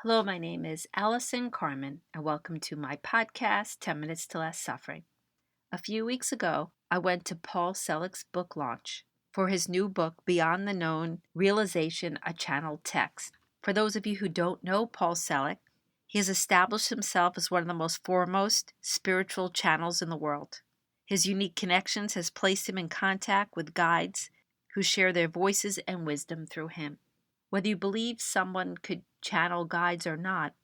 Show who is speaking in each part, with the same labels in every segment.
Speaker 1: Hello, my name is Allison Carmen, and welcome to my podcast, 10 Minutes to Less Suffering. A few weeks ago, I went to Paul Selig's book launch for his new book, Beyond the Known Realization, a Channeled Text. For those of you who don't know Paul Selig, he has established himself as one of the most foremost spiritual channels in the world. His unique connections has placed him in contact with guides who share their voices and wisdom through him. Whether you believe someone could channel guides or not,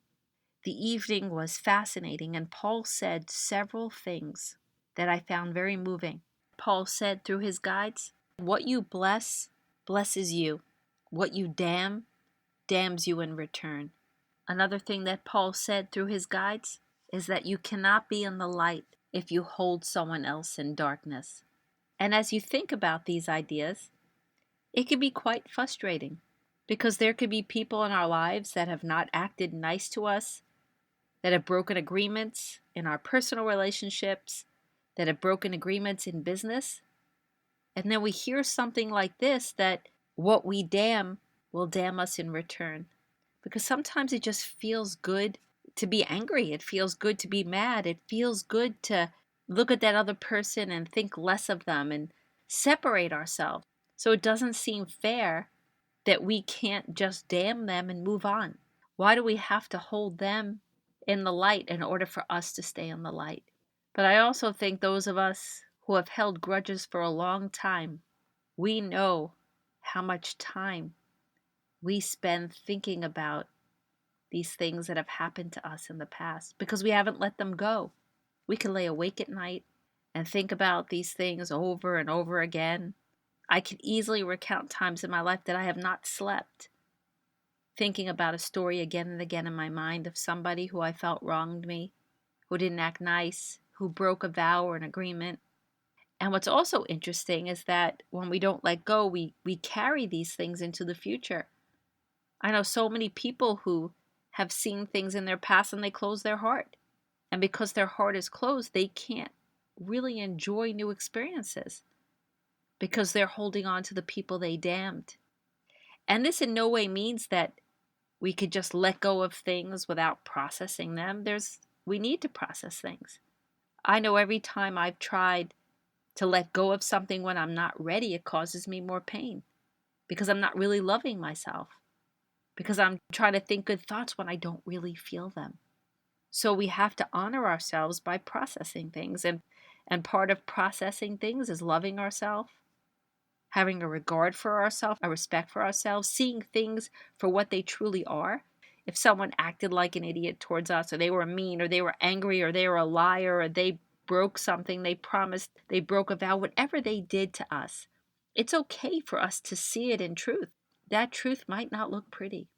Speaker 1: the evening was fascinating, and Paul said several things that I found very moving. Paul said through his guides, what you bless, blesses you. What you damn, damns you in return. Another thing that Paul said through his guides is that you cannot be in the light if you hold someone else in darkness. And as you think about these ideas, it can be quite frustrating because there could be people in our lives that have not acted nice to us, that have broken agreements in our personal relationships, that have broken agreements in business. And then we hear something like this, that what we damn will damn us in return. Because sometimes it just feels good to be angry. It feels good to be mad. It feels good to look at that other person and think less of them and separate ourselves. So it doesn't seem fair that we can't just damn them and move on. Why do we have to hold them in the light in order for us to stay in the light? But I also think those of us who have held grudges for a long time, we know how much time we spend thinking about these things that have happened to us in the past because we haven't let them go. We can lay awake at night and think about these things over and over again. I can easily recount times in my life that I have not slept, thinking about a story again and again in my mind of somebody who I felt wronged me, who didn't act nice, who broke a vow or an agreement. And what's also interesting is that when we don't let go, we carry these things into the future. I know so many people who have seen things in their past and they close their heart. And because their heart is closed, they can't really enjoy new experiences because they're holding on to the people they damned. And this in no way means that we could just let go of things without processing them. We need to process things. I know every time I've tried to let go of something when I'm not ready, it causes me more pain because I'm not really loving myself, because I'm trying to think good thoughts when I don't really feel them. So we have to honor ourselves by processing things. And part of processing things is loving ourselves, having a regard for ourselves, a respect for ourselves, seeing things for what they truly are. If someone acted like an idiot towards us, or they were mean, or they were angry, or they were a liar, or they broke something they promised, they broke a vow, whatever they did to us, it's okay for us to see it in truth. That truth might not look pretty.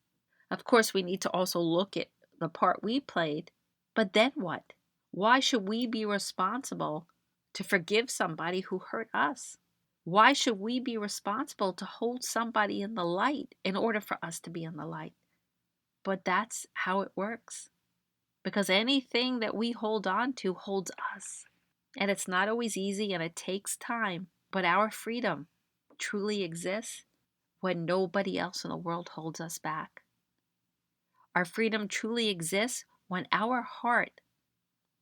Speaker 1: Of course, we need to also look at the part we played, but then what? Why should we be responsible to forgive somebody who hurt us? Why should we be responsible to hold somebody in the light in order for us to be in the light? But that's how it works. Because anything that we hold on to holds us. And it's not always easy and it takes time. But our freedom truly exists when nobody else in the world holds us back. Our freedom truly exists when our heart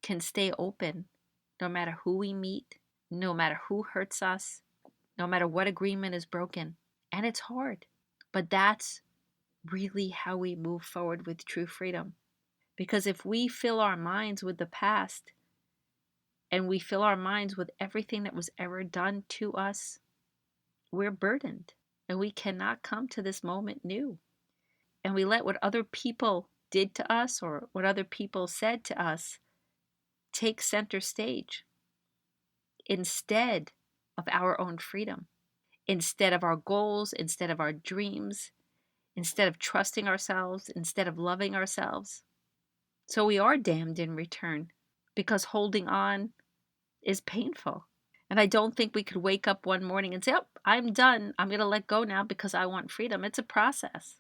Speaker 1: can stay open no matter who we meet, no matter who hurts us, no matter what agreement is broken. And it's hard, but that's really how we move forward with true freedom. Because if we fill our minds with the past and we fill our minds with everything that was ever done to us, we're burdened and we cannot come to this moment new. And we let what other people did to us or what other people said to us take center stage instead of our own freedom, instead of our goals, instead of our dreams, instead of trusting ourselves, instead of loving ourselves. So we are damned in return because holding on is painful. And I don't think we could wake up one morning and say, oh, I'm done. I'm going to let go now because I want freedom. It's a process.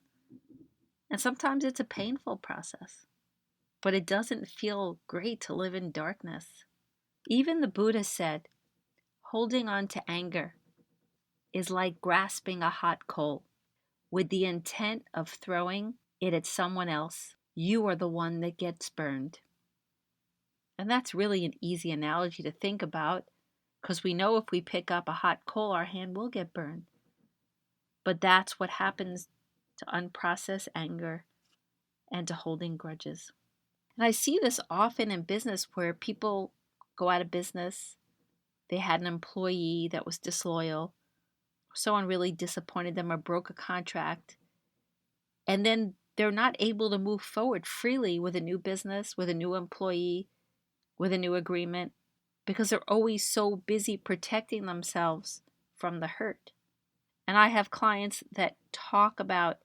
Speaker 1: And sometimes it's a painful process. But it doesn't feel great to live in darkness. Even the Buddha said, holding on to anger is like grasping a hot coal with the intent of throwing it at someone else. you are the one that gets burned. And that's really an easy analogy to think about, because we know if we pick up a hot coal, our hand will get burned. But that's what happens to unprocessed anger and to holding grudges. And I see this often in business where people go out of business. They had an employee that was disloyal. Someone really disappointed them or broke a contract. And then they're not able to move forward freely with a new business, with a new employee, with a new agreement, because they're always so busy protecting themselves from the hurt. And I have clients that talk about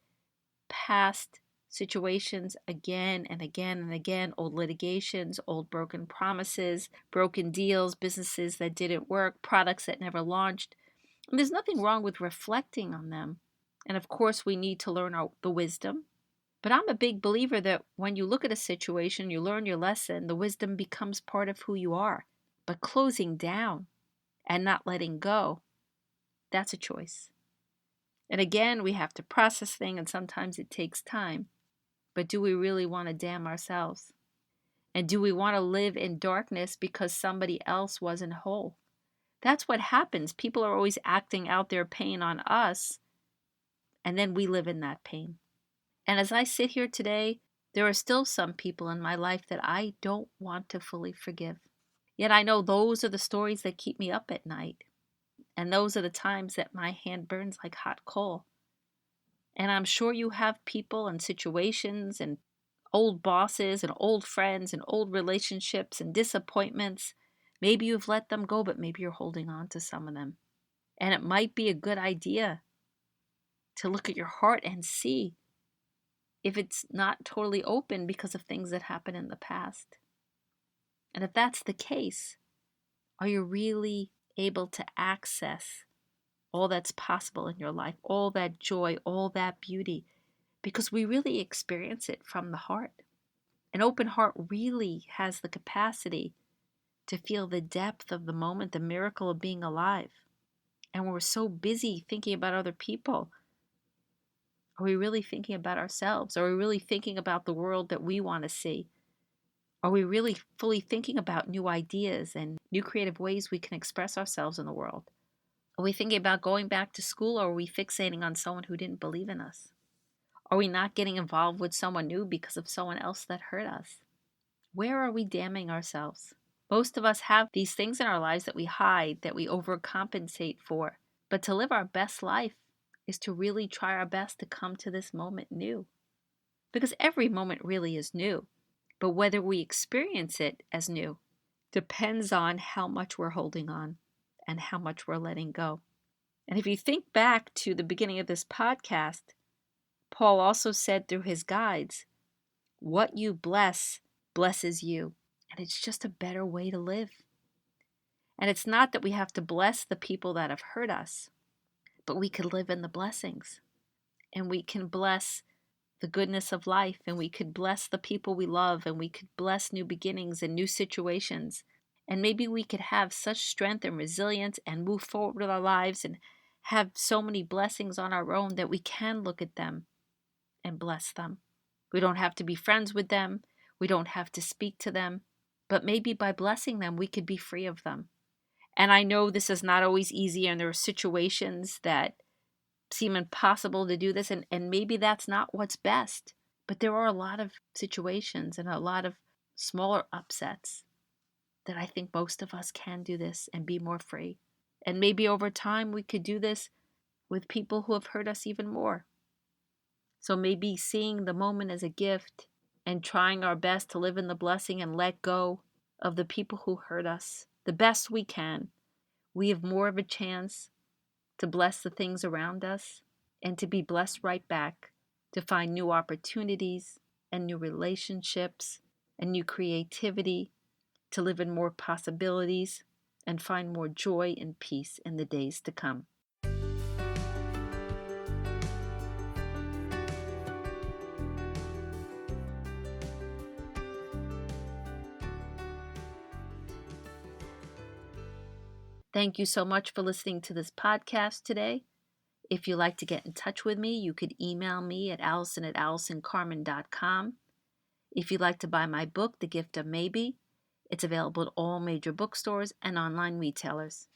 Speaker 1: past situations again and again and again, old litigations, old broken promises, broken deals, businesses that didn't work, products that never launched. And there's nothing wrong with reflecting on them. And of course, we need to learn the wisdom. But I'm a big believer that when you look at a situation, you learn your lesson, the wisdom becomes part of who you are. But closing down and not letting go, that's a choice. And again, we have to process things, and sometimes it takes time. But do we really want to damn ourselves? And do we want to live in darkness because somebody else wasn't whole? That's what happens. People are always acting out their pain on us, and then we live in that pain. And as I sit here today, there are still some people in my life that I don't want to fully forgive. Yet I know those are the stories that keep me up at night. And those are the times that my hand burns like hot coal. And I'm sure you have people and situations and old bosses and old friends and old relationships and disappointments. Maybe you've let them go, but maybe you're holding on to some of them. And it might be a good idea to look at your heart and see if it's not totally open because of things that happened in the past. And if that's the case, are you really able to access all that's possible in your life, all that joy, all that beauty? Because we really experience it from the heart. An open heart really has the capacity to feel the depth of the moment, the miracle of being alive. And when we're so busy thinking about other people, are we really thinking about ourselves? Are we really thinking about the world that we want to see? Are we really fully thinking about new ideas and new creative ways we can express ourselves in the world? Are we thinking about going back to school, or are we fixating on someone who didn't believe in us? Are we not getting involved with someone new because of someone else that hurt us? Where are we damning ourselves? Most of us have these things in our lives that we hide, that we overcompensate for. But to live our best life is to really try our best to come to this moment new. Because every moment really is new. But whether we experience it as new depends on how much we're holding on and how much we're letting go. And if you think back to the beginning of this podcast, Paul also said through his guides, what you bless blesses you. And it's just a better way to live. And it's not that we have to bless the people that have hurt us, but we can live in the blessings. And we can bless the goodness of life, and we could bless the people we love, and we could bless new beginnings and new situations. And maybe we could have such strength and resilience and move forward with our lives and have so many blessings on our own that we can look at them and bless them. We don't have to be friends with them. We don't have to speak to them. But maybe by blessing them, we could be free of them. And I know this is not always easy, and there are situations that seem impossible to do this, and maybe that's not what's best. But there are a lot of situations and a lot of smaller upsets that I think most of us can do this and be more free. And maybe over time we could do this with people who have hurt us even more. So maybe seeing the moment as a gift and trying our best to live in the blessing and let go of the people who hurt us the best we can, we have more of a chance to bless the things around us and to be blessed right back, to find new opportunities and new relationships and new creativity, to live in more possibilities and find more joy and peace in the days to come. Thank you so much for listening to this podcast today. If you'd like to get in touch with me, you could email me at allison@allisoncarmen.com. If you'd like to buy my book, The Gift of Maybe, it's available at all major bookstores and online retailers.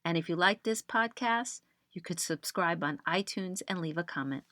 Speaker 1: And if you like this podcast, you could subscribe on iTunes and leave a comment.